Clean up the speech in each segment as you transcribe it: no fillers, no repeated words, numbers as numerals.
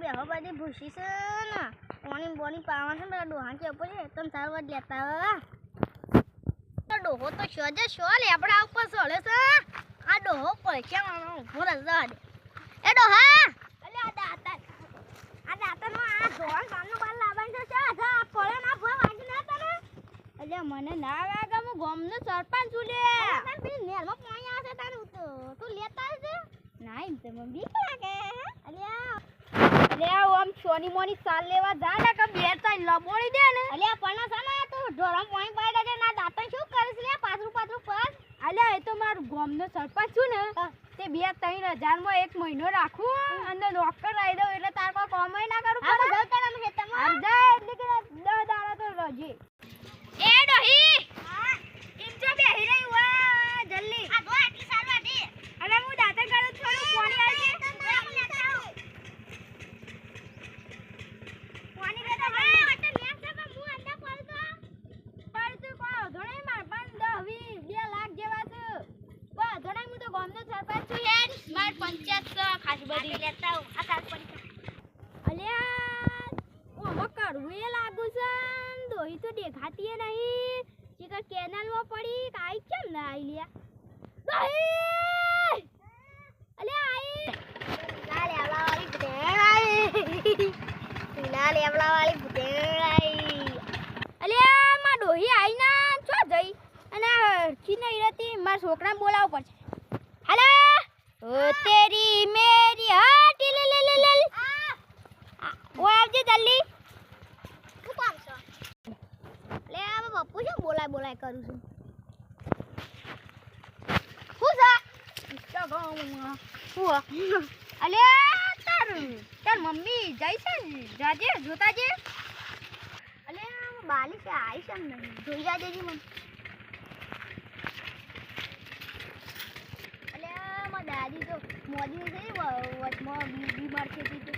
બેહો બધી ભૂસી છે ને પાણી બોની પાવા છે ને ડોહા કે ઉપર તમ સારવા લેતા તો ડોહો તો શોજે શો લેબડા ઉપર સોળે છે આ ડોહો પૈસાવાનો ઉભો રજા દે એ ડોહા અલે આ દાતા નો આ ઢોળ સામનો બાર લાવવાનું છે આ પડે ના ભોય વાગી ના તને અલે મને ના વાગે હું ગામનો સરપંચ છું લે પેલી નેરમાં પાણી આવે છે તારું તું લેતા આવજે ના એમ તો મને બીક લાગે અલે ઓમ સોની મોની સાલ લેવા જા ને કે બે ત્રણ લબોડી દે ને અલે પણ સાના તું ઢોળમ પાણી પાડે છે ના દાતા શું કરીશ લે પાછું પર અલે એ તો મારું ગામનો સરપંચ છું ને તે 2-3000 માં એક મહિનો રાખું અને ડોક્ટર આવી દઉં એટલે તાર કોઈ કોમય ના કરું પડે આ જાવ તારા ખેતરમાં આ જા એટલે કે 10 દાડા તો રજે એ ડોહી હા ઇમ જો બેહી રહી વા જલ્દી આ ગો આટલી સારવા દે અલે હું દાતા કરું થોડું પાણી આવી પાણી દે તો હા વટે લેસ છે પણ હું અંડા પડતો કોઈ ધણે માર 5-10-20 2 લાખ જેવા છે વા ધણે હું તો ગામનો સરપંચ છું યાર માર પંચાયત તો ખાસી બધી લેતા આ કાલ પડી અલ્યા ઓ મકર વે લાગુ છે દોહી તો દેખાતી નહીં ચીકર કેનાલ માં પડી કાઈ કેમ ના આઈ લ્યા દોહી અલ્યા આઈ લાલે આવલા વાળી ભેણ આઈ લાલે આવલા વાળી ભેણ આઈ અલ્યા માં દોહી આઈ ના ચો જઈ અને ચીને ઈરતી માર છોકરાને બોલાવવું પડશે હાલો ઓ તેરી મેરી હાટી લે લે લે લે ઓ આવજે જલ્દી શું કામ છે લે આ બાપુ શું બોલાય કરું છું હું જા ગામમાં હું અલે તાર મમ્મી જઈ છે જાજે જોતા જે અલે બાલી છે આઈ છે ને જોઈ જાજે જી મને દાદી તો મોદી છે વચમાં બીમાર છે તો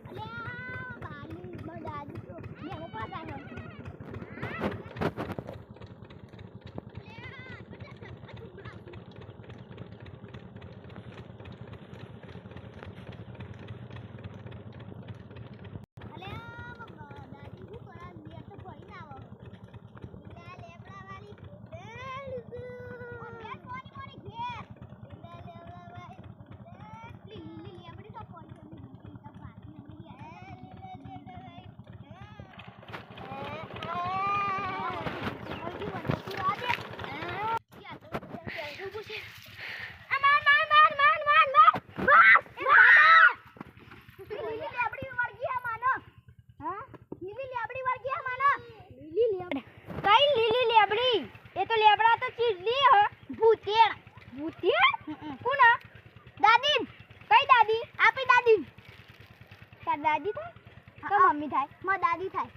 અલ્યા બાલી માં દાદી તો મેં ઉપર આવ્યો દાદી થાય તો મમ્મી થાય માં દાદી થાય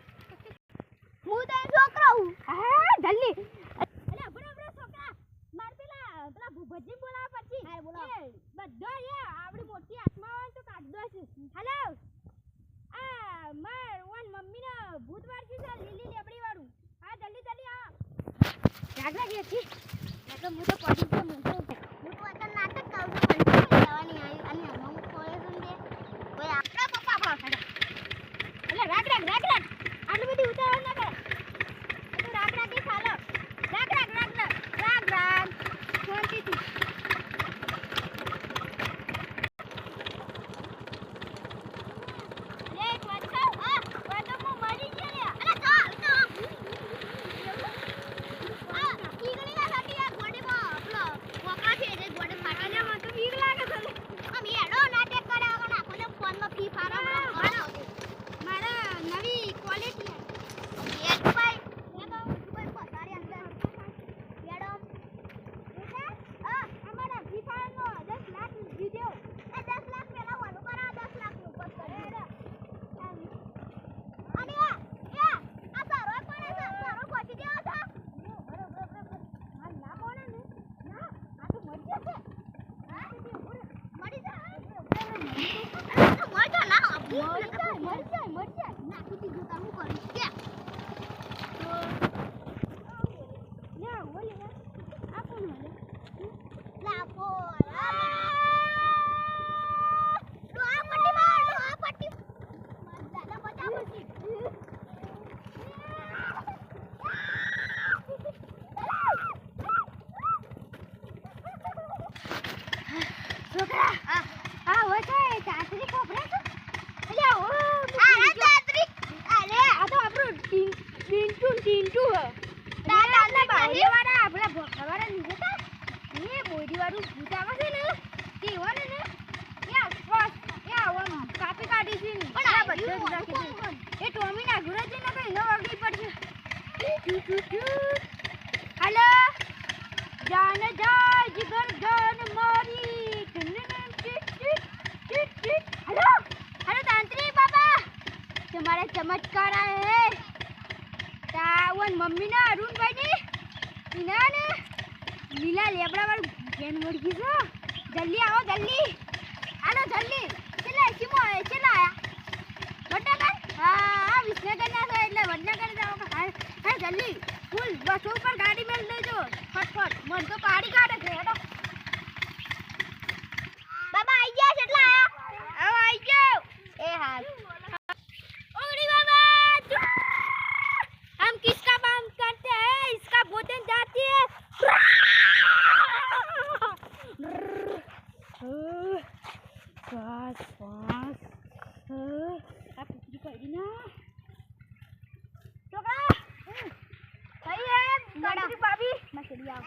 હું તો છોકરો હું હા જલ્દી અરે બરાબર છોકરા માર પેલા ભૂભજી બોલાવા પછી હા બોલાવ બધો એ આપડી મોટી આત્મા હોય તો કાઢ દો છે હેલો આ માર ઓન મમ્મી ને ભૂત વાળકી છે લીલી લેબડી વાળું હા જલ્દી આ જાગરા ગયા છી એટલે હું તો પડી છે હું તો અત્યારે નાટક કરું છું પણ જવાની આવી અને હું કોલે સંદે કોઈ આપડા પપ્પા આપડા એટલે રાખ આટલી બધી ઉતાવળ ના કર તો રાખ કે ચાલો રાખ શાંતિથી એ ટોમી ના ઘરે જઈને કઈ ન વાગી પડશે. હાલો જાન જાય જીગર જાન મારી. હાલો હાલો તાંત્રિક બાબા તમારા ચમત્કાર આયા હે. તાવન મમ્મી ના અરુણભાઈ ની ના ને લીલા લેબડા વાળું બેન મરગી છે. જલ્દી આવો જલ્દી. હાલો જલ્દી. ચલા સીમો ચલા આયા વડનગર. હા વિસનગર ના છે એટલે વડનગર જાવ. હા જલ્દી ફૂલ બસો ઉપર ગાડી મેલ દેજો ફટફટ. મન તો પાડી કાઢે છે. હેડો બાબા આઈ ગયા છે. એટલા આયા આવો આઈ ગયો. એ હાલ ઓગડી बाबा हम किसका काम करते हैं इसका भोजन जाती है. पाँच पाँच आप कुछ कर ना छोकरा सही है. भाभी मछली आओ